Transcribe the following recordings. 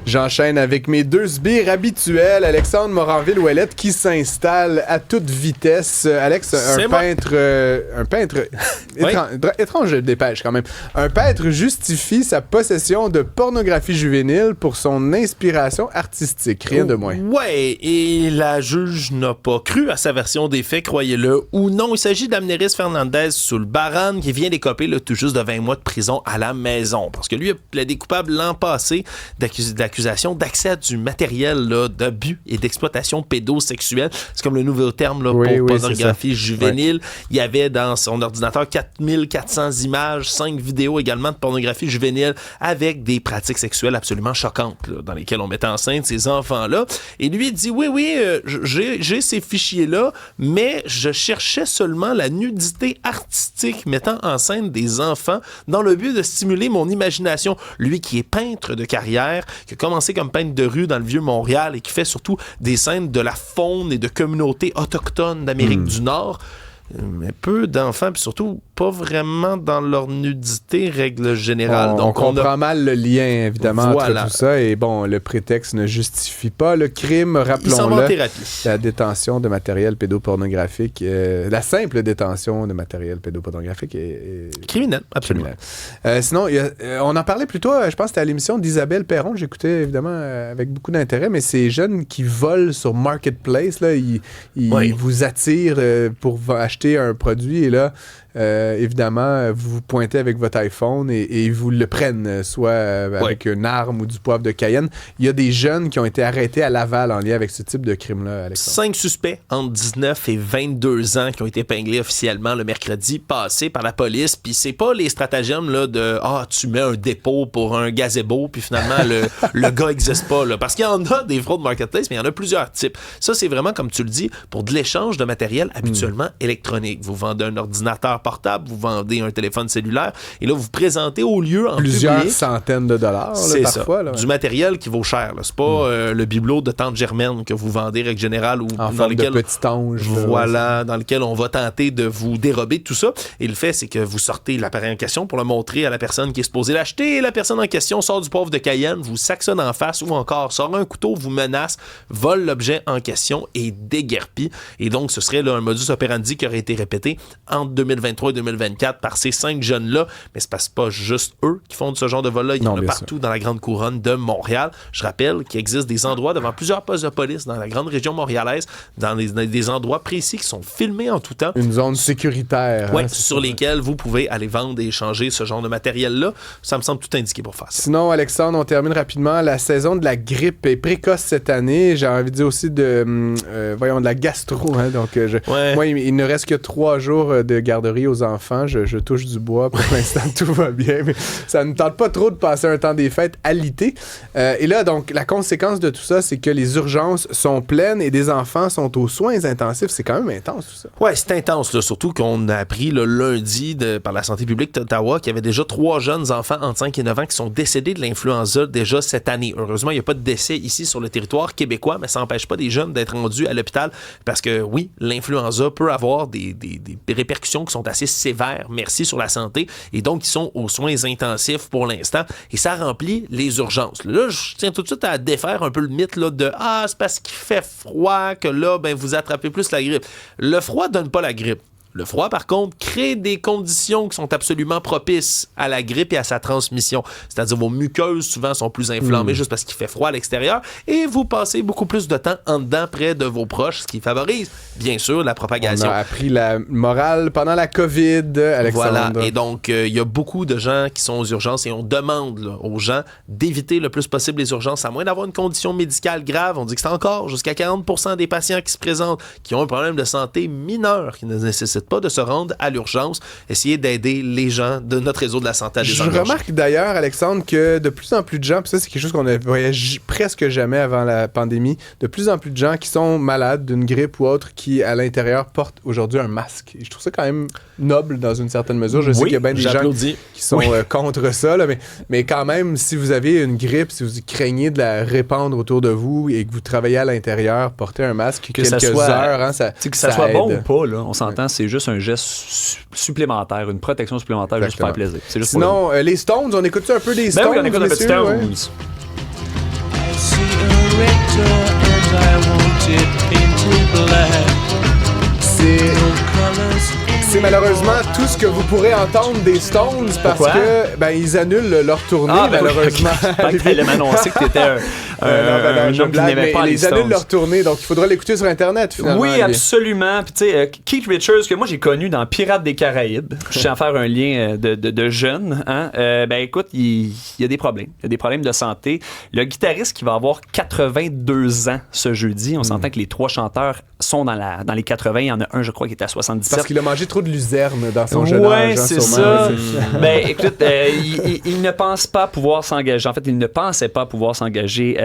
J'enchaîne avec mes deux sbires habituels, Alexandre Moranville-Ouellette qui s'installe à toute vitesse. Alex, un peintre étrange dépêche quand même. Un peintre justifie sa possession de pornographie juvénile pour son inspiration artistique, rien de moins. Ouais, et la juge n'a pas cru à sa version des faits, croyez-le ou non. Il s'agit d'Amneris Fernandez Sulbaran qui vient d'écoper tout juste de 20 mois de prison à la maison parce que lui a plaidé coupable l'an passé d'accusation d'accès à du matériel là, d'abus et d'exploitation pédosexuelle. C'est comme le nouveau terme là, pour pornographie juvénile. Ouais. Il y avait dans son ordinateur 4400 images, 5 vidéos également de pornographie juvénile avec des pratiques sexuelles absolument choquantes là, dans lesquelles on mettait enceinte ces enfants-là. Et lui, il dit j'ai ces fichiers-là, mais je cherchais seulement la nudité artistique mettant en scène des enfants dans le but de stimuler mon imagination. Lui qui est peintre de carrière, qui a commencé comme peintre de rue dans le Vieux-Montréal et qui fait surtout des scènes de la faune et de communautés autochtones d'Amérique du Nord. Mais peu d'enfants, puis surtout pas vraiment dans leur nudité, règle générale. Donc on comprend mal le lien, évidemment, entre tout ça. Et bon, le prétexte ne justifie pas le crime, rappelons-le. La détention de matériel pédopornographique, la simple détention de matériel pédopornographique est criminel, absolument. Sinon, on en parlait plus tôt, je pense que c'était à l'émission d'Isabelle Perron, j'écoutais évidemment avec beaucoup d'intérêt, mais ces jeunes qui volent sur Marketplace, là, ils vous attirent pour acheter un produit et là, évidemment, vous pointez avec votre iPhone et ils vous le prennent, soit avec une arme ou du poivre de Cayenne. Il y a des jeunes qui ont été arrêtés à Laval en lien avec ce type de crime-là, Alexandre. 5 suspects entre 19 et 22 ans qui ont été épinglés officiellement le mercredi passé par la police. Puis c'est pas les stratagèmes là, de tu mets un dépôt pour un gazebo puis finalement le gars existe pas. Là. Parce qu'il y en a des fraudes marketplace, mais il y en a plusieurs types. Ça, c'est vraiment, comme tu le dis, pour de l'échange de matériel habituellement électronique. Vous vendez un ordinateur portable, vous vendez un téléphone cellulaire et là, vous présentez au lieu en plusieurs public, centaines de dollars, là, parfois. Là, du matériel qui vaut cher. Là. C'est pas le bibelot de Tante Germaine que vous vendez, règle générale, ou en forme de petit ange. Voilà, dans lequel on va tenter de vous dérober tout ça. Et le fait, c'est que vous sortez l'appareil en question pour le montrer à la personne qui est supposée l'acheter et la personne en question sort du poivre de Cayenne, vous sacsonne en face ou encore sort un couteau, vous menace, vole l'objet en question et déguerpit. Et donc, ce serait là, un modus operandi qui aurait été répété entre 2023 et 2024 par ces 5 jeunes-là. Mais c'est pas juste eux qui font de ce genre de vol-là. Il y en a partout dans la grande couronne de Montréal. Je rappelle qu'il existe des endroits devant plusieurs postes de police dans la grande région montréalaise, dans des endroits précis qui sont filmés en tout temps. Une zone sécuritaire. Oui, sur lesquels vous pouvez aller vendre et échanger ce genre de matériel-là. Ça me semble tout indiqué pour faire ça. Sinon, Alexandre, on termine rapidement. La saison de la grippe est précoce cette année. J'ai envie de dire aussi de la gastro. Hein, donc, moi, il ne reste que 3 jours de garderie aux enfants. Je touche du bois. Pour l'instant, tout va bien. Mais ça ne me tente pas trop de passer un temps des fêtes alité. Et là, donc, la conséquence de tout ça, c'est que les urgences sont pleines et des enfants sont aux soins intensifs. C'est quand même intense, tout ça. Oui, c'est intense. Là, surtout qu'on a appris le lundi par la santé publique d'Ottawa qu'il y avait déjà 3 jeunes enfants entre 5 et 9 ans qui sont décédés de l'influenza déjà cette année. Heureusement, il n'y a pas de décès ici sur le territoire québécois, mais ça n'empêche pas des jeunes d'être rendus à l'hôpital parce que, oui, l'influenza peut avoir des répercussions qui sont assez sévères, merci, sur la santé, et donc ils sont aux soins intensifs pour l'instant, et ça remplit les urgences. Là, je tiens tout de suite à défaire un peu le mythe là, de « Ah, c'est parce qu'il fait froid que là, vous attrapez plus la grippe ». Le froid donne pas la grippe. Le froid, par contre, crée des conditions qui sont absolument propices à la grippe et à sa transmission. C'est-à-dire vos muqueuses, souvent, sont plus inflammées juste parce qu'il fait froid à l'extérieur et vous passez beaucoup plus de temps en dedans près de vos proches, ce qui favorise, bien sûr, la propagation. On a appris la morale pendant la COVID, Alexandre. Voilà, et donc, il y a beaucoup de gens qui sont aux urgences et on demande là, aux gens d'éviter le plus possible les urgences, à moins d'avoir une condition médicale grave. On dit que c'est encore jusqu'à 40% des patients qui se présentent qui ont un problème de santé mineur qui ne nécessite pas de se rendre à l'urgence, essayer d'aider les gens de notre réseau de la santé à des Je remarque d'ailleurs, Alexandre, que de plus en plus de gens, puis ça c'est quelque chose qu'on ne voyait presque jamais avant la pandémie, de plus en plus de gens qui sont malades d'une grippe ou autre qui, à l'intérieur, portent aujourd'hui un masque. Et je trouve ça quand même noble dans une certaine mesure. Je sais qu'il y a bien des gens qui sont contre ça, là, mais quand même, si vous avez une grippe, si vous craignez de la répandre autour de vous et que vous travaillez à l'intérieur, portez un masque quelques heures. Hein, que ça soit bon ou pas, là, on s'entend, c'est juste un geste supplémentaire, une protection supplémentaire, juste pour faire plaisir. C'est juste Sinon, les Stones, on écoute un peu des Stones? Oui, on écoute un peu de Stones. director and I want it painted black. C'est malheureusement tout ce que vous pourrez entendre des Stones parce Pourquoi? que ils annulent leur tournée malheureusement. Je t'allais m'annoncer que t'étais un je homme qui blague, n'aimait mais pas les ils annulent Stones. leur tournée, donc il faudra l'écouter sur Internet finalement. Oui, absolument. Puis tu sais, Keith Richards, que moi j'ai connu dans Pirates des Caraïbes, je tiens à faire un lien de jeune, hein? Écoute, il y a des problèmes. Il y a des problèmes de santé. Le guitariste qui va avoir 82 ans ce jeudi, on s'entend que les 3 chanteurs sont dans les 80. Il y en a un, je crois, qui est à 77. Parce qu'il a mangé trop de luzerne dans son jeune âge. Oui, c'est ça. Écoute, il ne pense pas pouvoir s'engager. En fait, il ne pensait pas pouvoir s'engager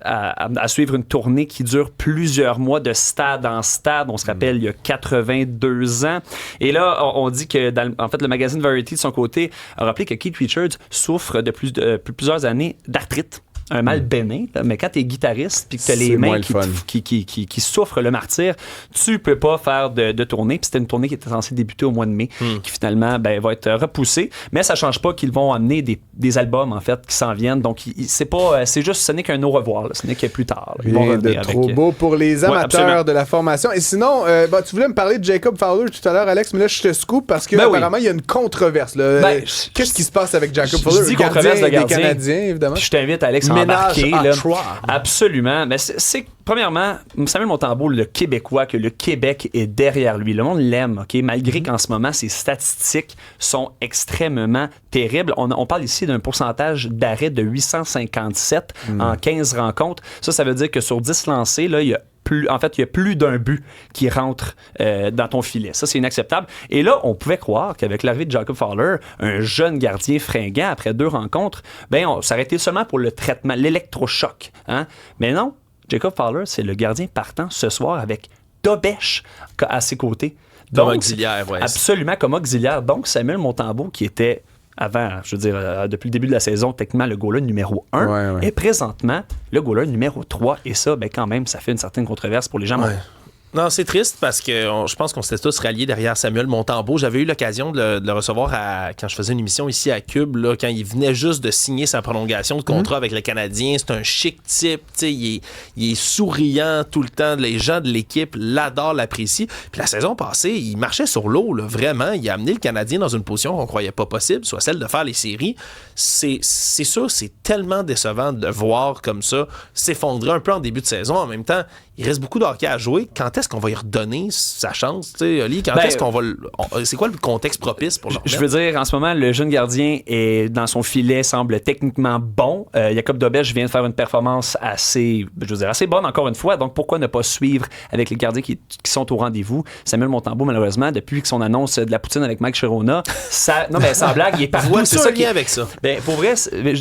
à suivre une tournée qui dure plusieurs mois de stade en stade. On se rappelle, il y a 82 ans. Et là, on dit que, en fait, le magazine Variety, de son côté, a rappelé que Keith Richards souffre depuis plusieurs années d'arthrite. Un mal bénin, là, mais quand t'es guitariste puis que t'as les mains qui souffrent le martyre, tu peux pas faire de tournée. Puis c'était une tournée qui était censée débuter au mois de mai, qui finalement va être repoussée. Mais ça change pas qu'ils vont amener des albums en fait qui s'en viennent. Donc c'est juste, ce n'est qu'un au revoir. Là. Ce n'est que plus tard. Là. Rien de trop beau pour les amateurs de la formation. Et sinon, tu voulais me parler de Jacob Fowler tout à l'heure, Alex, mais là je te scoop parce que apparemment il y a une controverse. Qu'est-ce qui se passe avec Jacob Fowler? Je dis controverse de gardien des Canadiens, évidemment. Puis je t'invite, Alex, à embarquer. Là. Absolument. Mais c'est premièrement, Samuel Montembeault, le Québécois, que le Québec est derrière lui. Le monde l'aime, OK? Malgré qu'en ce moment, ses statistiques sont extrêmement terribles. On parle ici d'un pourcentage d'arrêt de 857 en 15 rencontres. Ça veut dire que sur 10 lancés, là, il y a plus d'un but qui rentre dans ton filet. Ça, c'est inacceptable. Et là, on pouvait croire qu'avec l'arrivée de Jacob Fowler, un jeune gardien fringant, après 2 rencontres, on s'arrêtait seulement pour le traitement, l'électrochoc. Hein? Mais non, Jacob Fowler, c'est le gardien partant ce soir avec Dobèche à ses côtés. Donc, comme auxiliaire, oui. Absolument, comme auxiliaire. Donc, Samuel Montembeault, qui était avant, je veux dire, depuis le début de la saison, techniquement, le goaler numéro 1 est présentement le goaler numéro 3. Et ça, quand même, ça fait une certaine controverse pour les gens. Ouais. Non, c'est triste parce que je pense qu'on s'était tous ralliés derrière Samuel Montembeault. J'avais eu l'occasion de le recevoir quand je faisais une émission ici à Cube, là, quand il venait juste de signer sa prolongation de contrat avec le Canadien. C'est un chic type, il est souriant tout le temps. Les gens de l'équipe l'adorent, l'apprécient. Puis la saison passée, il marchait sur l'eau, là, vraiment. Il a amené le Canadien dans une position qu'on croyait pas possible, soit celle de faire les séries. C'est sûr, c'est tellement décevant de voir comme ça s'effondrer un peu en début de saison. En même temps, il reste beaucoup de hockey à jouer. Quand est-ce qu'on va y redonner sa chance, tu sais, Oli? Quand est-ce qu'on va... c'est quoi le contexte propice pour le remettre? Je veux dire, en ce moment, le jeune gardien est dans son filet, semble techniquement bon. Jacob Dobèche vient de faire une performance assez bonne, encore une fois. Donc, pourquoi ne pas suivre avec les gardiens qui sont au rendez-vous? Samuel Montembeault, malheureusement, depuis que son annonce de la poutine avec Mike Chirona, sans blague, il est partout. C'est ça qui est avec ça. Pour vrai,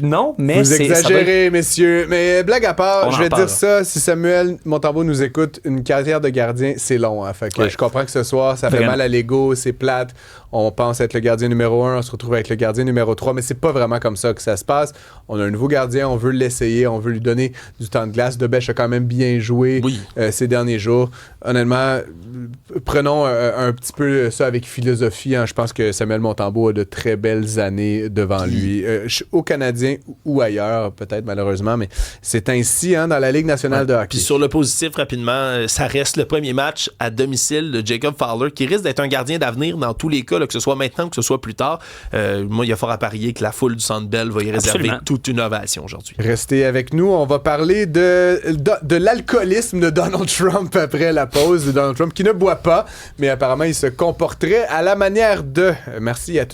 non, mais vous exagérez, messieurs. Mais blague à part, je vais dire ça, si Samuel Montembeault nous écoute, une carrière de gardien, c'est long. Hein, fait que je comprends que ce soir, ça fait mal à l'ego, c'est plate. On pense être le gardien numéro 1, on se retrouve avec le gardien numéro 3, mais c'est pas vraiment comme ça que ça se passe. On a un nouveau gardien, on veut l'essayer, on veut lui donner du temps de glace. Dobèche a quand même bien joué ces derniers jours. Honnêtement, prenons un petit peu ça avec philosophie. Hein. Je pense que Samuel Montembeault a de très belles années devant lui. Au Canadien ou ailleurs, peut-être malheureusement, mais c'est ainsi dans la Ligue nationale de hockey. Puis sur le positif, rapidement, ça reste le premier match à domicile de Jacob Fowler, qui risque d'être un gardien d'avenir dans tous les cas, là, que ce soit maintenant ou que ce soit plus tard. Moi, il y a fort à parier que la foule du Centre Bell va y réserver toute une ovation aujourd'hui. Restez avec nous. On va parler de l'alcoolisme de Donald Trump après la pause. De Donald Trump qui ne boit pas, mais apparemment, il se comporterait à la manière de... Merci à tout